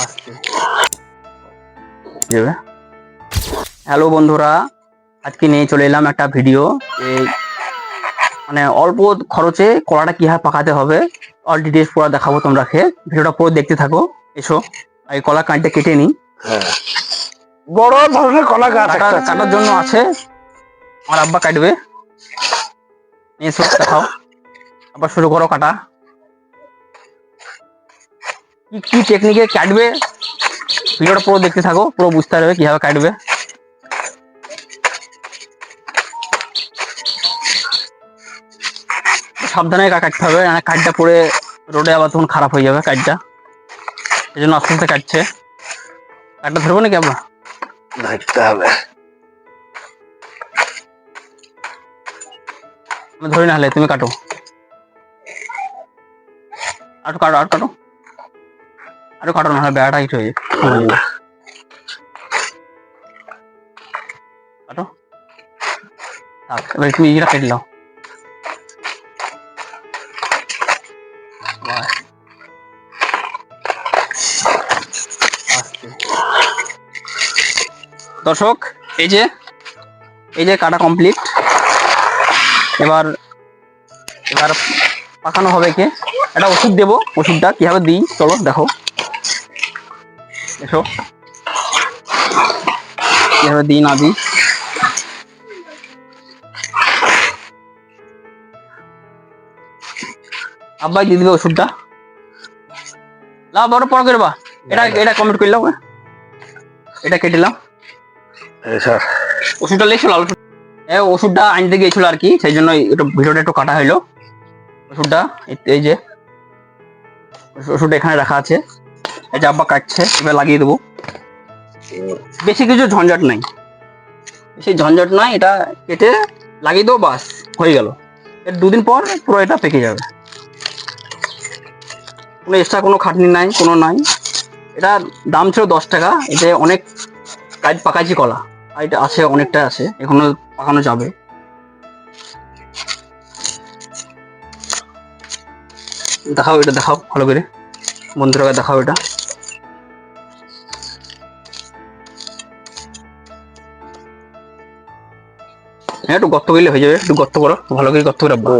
আস্তে যাবে। হ্যালো বন্ধুরা, আজকে নিয়ে চলে এলাম একটা ভিডিও। মানে অল্প খরচে কলাটা কিভাবে পাকাতে হবে অল ডিটেলস পুরো দেখাবো। তোমরা ভিডিওটা পুরো দেখতে থাকো। এসো এই কলা কাঁচটা কেটে নিই। বড় ধরনের কলা গাছ কাটার জন্য আছে, আমার আব্বা কাটবে। এসো দেখাও, আবার শুরু করো কাটা। কি টেকনিকে কাটবে ভিডিওটা পুরো দেখতে থাকো, পুরো বুঝতে পারবে কিভাবে কাটবে। সাবধানে কাটতে হবে, মানে কাঠটা পরে রোডে আবার তখন খারাপ হয়ে যাবে কাঠটা। এই জন্য আস্তে আস্তে কাটছে। কাঠটা ধরবো নাকি আবার? ধরতে হবে, আমি ধরি না হলে তুমি কাটো। আরো কাটো, আর কাটো, আরো কাটো, না হলে বেড়াটা হিট হয়ে যায়। কাটো, থাক। এবার তুমি ইটা কেটে নাও। দর্শক, এই যে কাটা কমপ্লিট। এবার পাকানো হবে। একটা ওষুধ দেবো, ওষুধটা কিভাবে দিই চলো দেখো। এসো কিভাবে দিই না দিই। আব্বাই দিয়ে দিবে ওষুধটা। লাও বড় পর করে বা এটা কমেন্ট করলাম, এটা কেটেলাম। ওষুধটা লেগেছিল, ওষুধটা আনতে গিয়েছিল আর কি, সেই জন্য একটু ভিডিওটা একটু কাটা হইলো। ওষুধটা এই যে ওষুধটা এখানে রাখা আছে, এই যে আব্বা কাটছে, এবার লাগিয়ে দেবো। বেশি কিছু ঝঞ্ঝাট নাই, বেশি ঝঞ্ঝাট নাই। এটা কেটে লাগিয়ে দেবো, বাস হয়ে গেল। এর দুদিন পর পুরো এটা পেকে যাবে। কোনো এক্সট্রা কোনো খাটনি নাই, কোনো নাই। এটা দাম ছিল 10 টাকা। এতে অনেক কাজ পাকাইছি কলা, আর এটা আছে, অনেকটা আছে, এখনো পাকানো যাবে। দেখাও, এটা দেখাও ভালো করে বন্ধুরা, দেখাও এটা। হ্যাঁ, একটু গর্ত করলে হয়ে যাবে। একটু গর্ত করো, ভালো করে গর্ত করে রাখবো।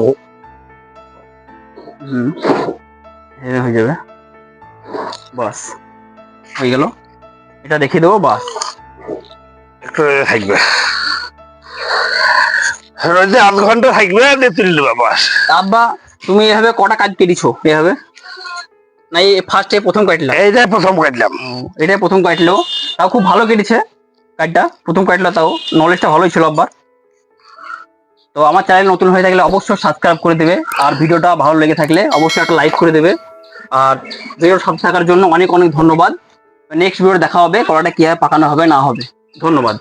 হয়ে যাবে, বাস হয়ে গেল। এটা রেখে দেবো, বাস একটু থাকবে, রোজে 8 ঘন্টা থাকবে, তুলে দেবে বাস। আব্বা তুমি এভাবে কটা কাজ কেটেছো এভাবে? না এই ফার্স্টে প্রথম কাটলাম? এইটাই প্রথম কাটলাম। এটাই প্রথম কাটলো, তাও খুব ভালো কেটেছে কাঠটা। প্রথম কাটলো, তাও নলেজটা ভালোই ছিল আব্বার। তো আমার চ্যানেল নতুন হয়ে থাকলে অবশ্যই সাবস্ক্রাইব করে দেবে, আর ভিডিওটা ভালো লেগে থাকলে অবশ্যই একটা লাইক করে দেবে। আর ভিডিও সাথে থাকার জন্য অনেক অনেক ধন্যবাদ। নেক্সট ভিডিও দেখা হবে কলাটা কিভাবে পাকানো হবে না হবে। ধন্যবাদ।